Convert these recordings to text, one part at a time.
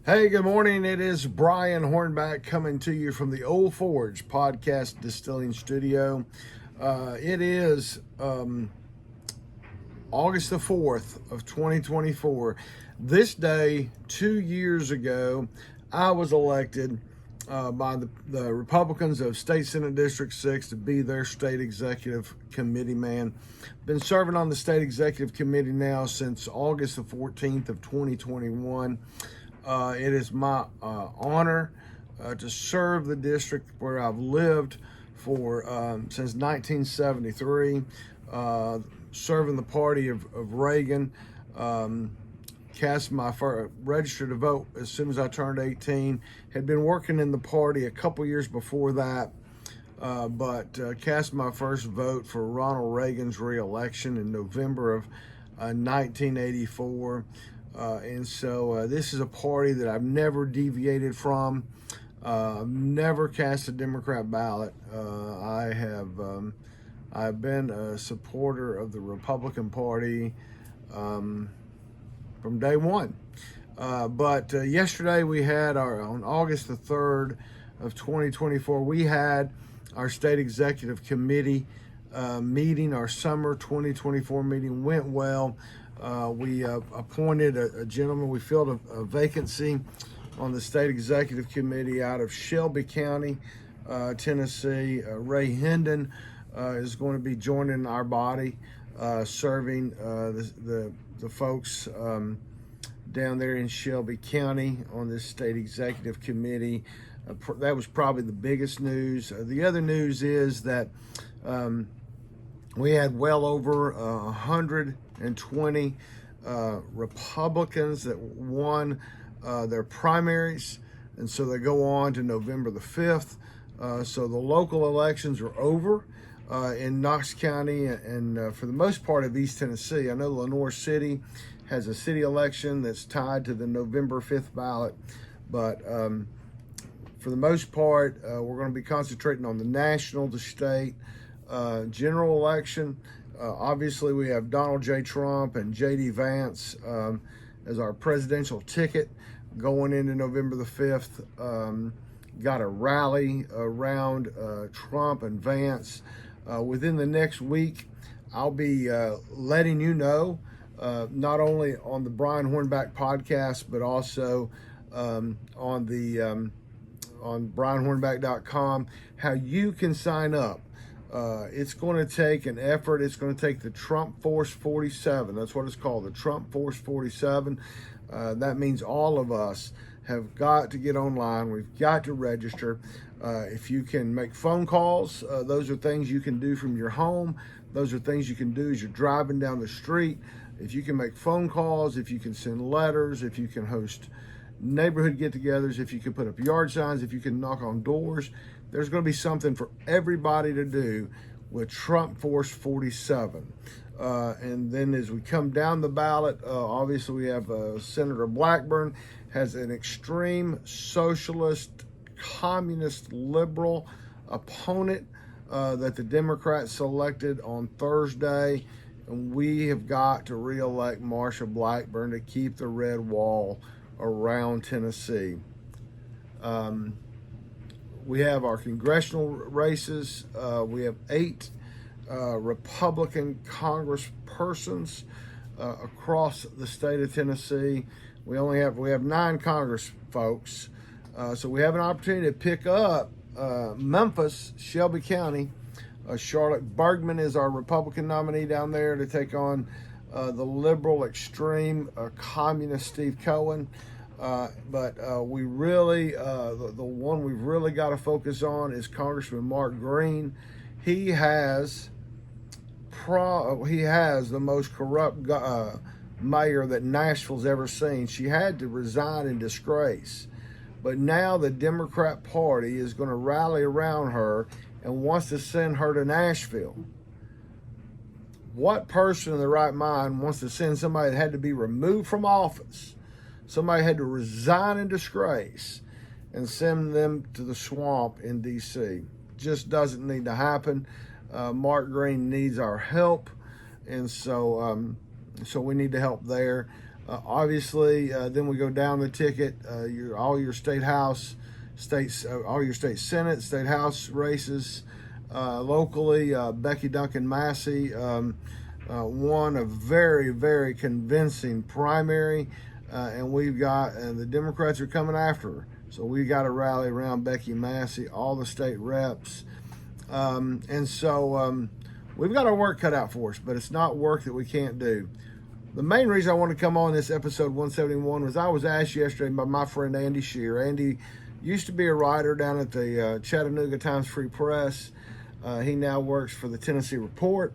Hey, good morning. It is Brian Hornback coming to you from the Old Forge Podcast Distilling Studio. It is August the 4th of 2024. This day, 2 years ago, I was elected by the Republicans of State Senate District 6 to be their state executive committee man. Been serving on the state executive committee now since August the 14th of 2021. It is my honor to serve the district where I've lived for since 1973, serving the party of Reagan. Cast my first, registered to vote as soon as I turned 18. Had been working in the party a couple years before that, but cast my first vote for Ronald Reagan's re-election in November of 1984. And so this is a party that I've never deviated from. Never cast a Democrat ballot. I've been a supporter of the Republican Party from day one. But yesterday we had on August the 3rd of 2024, we had our state executive committee meeting. Our summer 2024 meeting went well. We appointed a gentleman. We filled a vacancy on the state executive committee out of Shelby County, Tennessee. Ray Hendon is going to be joining our body, serving the folks down there in Shelby County on this state executive committee. That was probably the biggest news. The other news is that we had well over 120 Republicans that won their primaries, and so they go on to November the 5th. So the local elections are over in Knox County and for the most part of East Tennessee. I know Lenoir City has a city election that's tied to the November 5th ballot, but for the most part, we're going to be concentrating on the national, the state, general election. Obviously, we have Donald J. Trump and J.D. Vance as our presidential ticket going into November the 5th. Got a rally around Trump and Vance. Within the next week, I'll be letting you know, not only on the Brian Hornback podcast, but also on brianhornback.com, how you can sign up. It's going to take an effort. It's going to take the Trump Force 47. That's what it's called, the Trump Force 47. That means all of us have got to get online. We've got to register. If you can make phone calls, those are things you can do from your home. Those are things you can do as you're driving down the street. If you can make phone calls, if you can send letters, if you can host neighborhood get-togethers, if you can put up yard signs, if you can knock on doors, there's going to be something for everybody to do with Trump Force 47. And then as we come down the ballot, obviously we have Senator Blackburn has an extreme socialist, communist, liberal opponent that the Democrats selected on Thursday. And we have got to re-elect Marsha Blackburn to keep the red wall around Tennessee. We have our congressional races. We have 8 Republican congresspersons across the state of Tennessee. We have 9 Congress folks. So we have an opportunity to pick up Memphis, Shelby County. Charlotte Bergman is our Republican nominee down there to take on the liberal, extreme, communist Steve Cohen. But we really, the one we've really got to focus on is Congressman Mark Green. He has the most corrupt mayor that Nashville's ever seen. She had to resign in disgrace. But now the Democrat Party is going to rally around her and wants to send her to Nashville. What person in their right mind wants to send somebody that had to be removed from office, somebody had to resign in disgrace, and send them to the swamp in D.C.? Just doesn't need to happen. Mark Green needs our help, and so we need to help there. Obviously, then we go down the ticket. All your state house, all your state senate, state house races. Locally, Becky Duncan Massey won a very, very convincing primary, and we've got the Democrats are coming after her. So we got to rally around Becky Massey, all the state reps, and so we've got our work cut out for us. But it's not work that we can't do. The main reason I want to come on this episode 171 was I was asked yesterday by my friend Andy Shear. Andy used to be a writer down at the Chattanooga Times-Free Press. He now works for the Tennessee Report.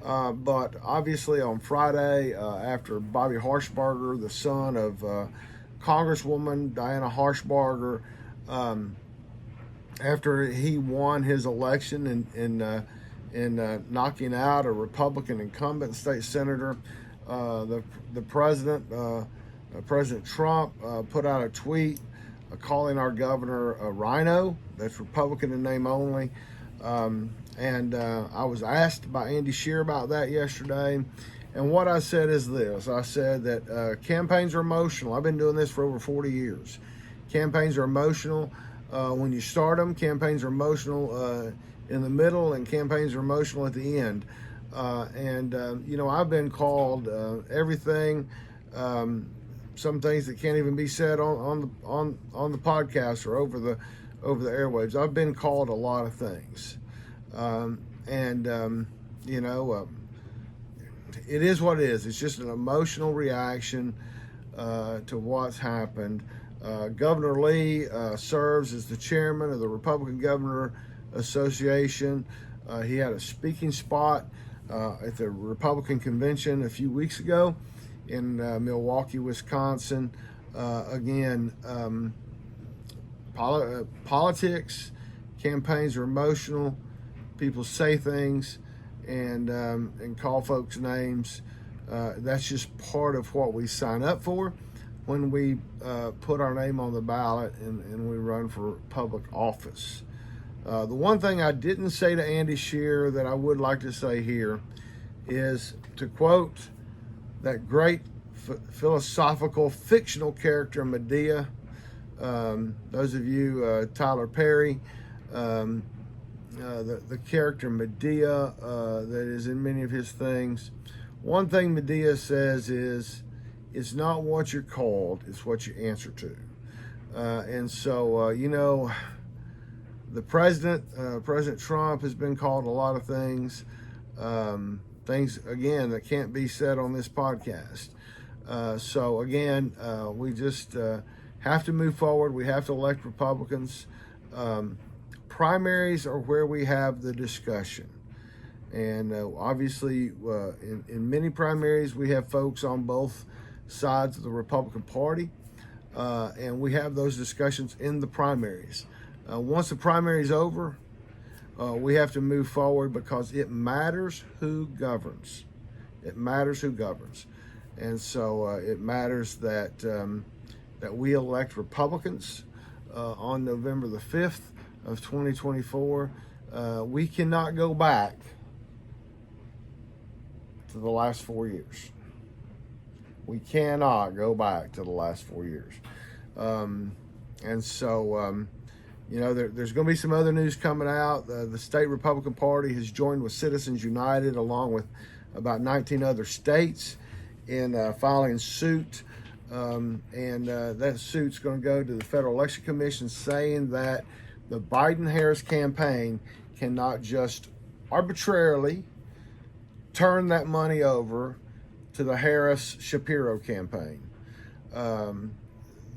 But obviously on Friday, after Bobby Harshbarger, the son of Congresswoman Diana Harshbarger, after he won his election in knocking out a Republican incumbent state senator, the president, President Trump, put out a tweet calling our governor a rhino. That's Republican in name only. And I was asked by Andy Shear about that yesterday. And what I said is this. I said that campaigns are emotional. I've been doing this for over 40 years. Campaigns are emotional when you start them. Campaigns are emotional in the middle, and campaigns are emotional at the end. You know, I've been called everything, some things that can't even be said on the podcast or over the airwaves. I've been called a lot of things, you know, it is what it is. It's just an emotional reaction to what's happened. Governor Lee serves as the chairman of the Republican Governor Association. He had a speaking spot at the Republican convention a few weeks ago in Milwaukee, Wisconsin. Again, politics, campaigns are emotional. People say things and call folks names. That's just part of what we sign up for when we put our name on the ballot and we run for public office. The one thing I didn't say to Andy Shear that I would like to say here is to quote that great philosophical fictional character Medea. Those of you, Tyler Perry, the character Medea that is in many of his things. One thing Medea says is, it's not what you're called, it's what you answer to. And so, you know, the president, President Trump, has been called a lot of things, things, again, that can't be said on this podcast. So, again, we just have to move forward. We have to elect Republicans. Primaries are where we have the discussion. And obviously, in many primaries, we have folks on both sides of the Republican Party. And we have those discussions in the primaries. Once the primary is over, we have to move forward because it matters who governs. It matters who governs. And so it matters that that we elect Republicans on November the 5th of 2024. We cannot go back to the last 4 years. We cannot go back to the last 4 years. And so, you know, there's going to be some other news coming out. The state Republican Party has joined with Citizens United along with about 19 other states in filing suit. That suit's going to go to the Federal Election Commission saying that the Biden-Harris campaign cannot just arbitrarily turn that money over to the Harris-Shapiro campaign.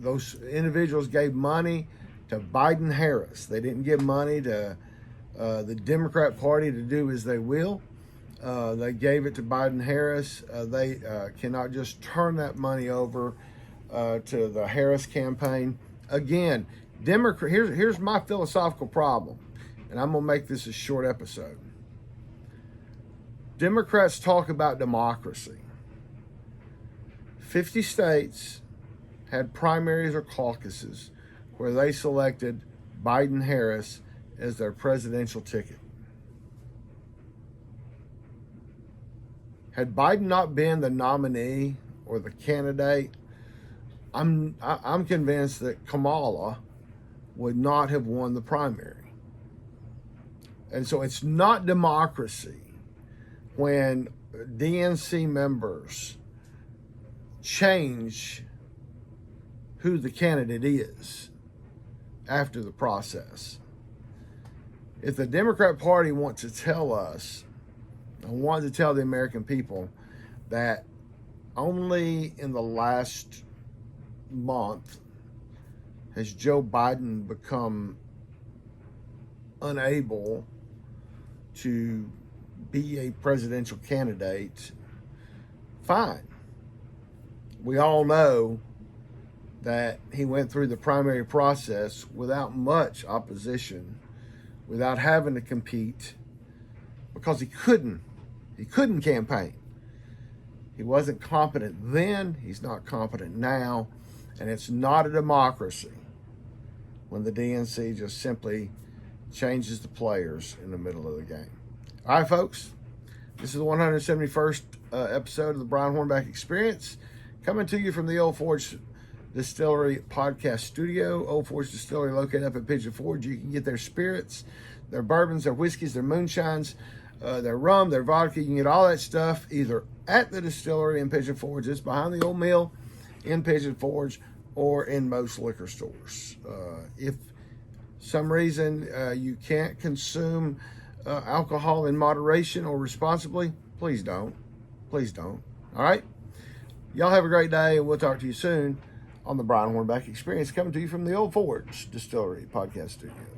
Those individuals gave money to Biden-Harris. They didn't give money to the Democrat Party to do as they will. They gave it to Biden-Harris. They cannot just turn that money over to the Harris campaign. Again, here's my philosophical problem, and I'm going to make this a short episode. Democrats talk about democracy. 50 states had primaries or caucuses where they selected Biden-Harris as their presidential ticket. Had Biden not been the nominee or the candidate, I'm convinced that Kamala would not have won the primary. And so it's not democracy when DNC members change who the candidate is after the process. If the Democrat Party wants to tell us, I want to tell the American people that only in the last month has Joe Biden become unable to be a presidential candidate, fine. We all know that he went through the primary process without much opposition, without having to compete, because he couldn't campaign. He wasn't competent then, he's not competent now, and it's not a democracy when the DNC just simply changes the players in the middle of the game. All right, folks, this is the 171st episode of the Brian Hornback Experience, coming to you from the Old Forge Distillery podcast studio. Old Forge Distillery located up at Pigeon Forge. You can get their spirits, their bourbons, their whiskeys, their moonshines, their rum, their vodka. You can get all that stuff either at the distillery in Pigeon Forge, just behind the old mill in Pigeon Forge, or in most liquor stores. If some reason you can't consume alcohol in moderation or responsibly, please don't. Please don't. All right? Y'all have a great day, and we'll talk to you soon on the Brian Hornback Experience, coming to you from the Old Forge Distillery podcast studio.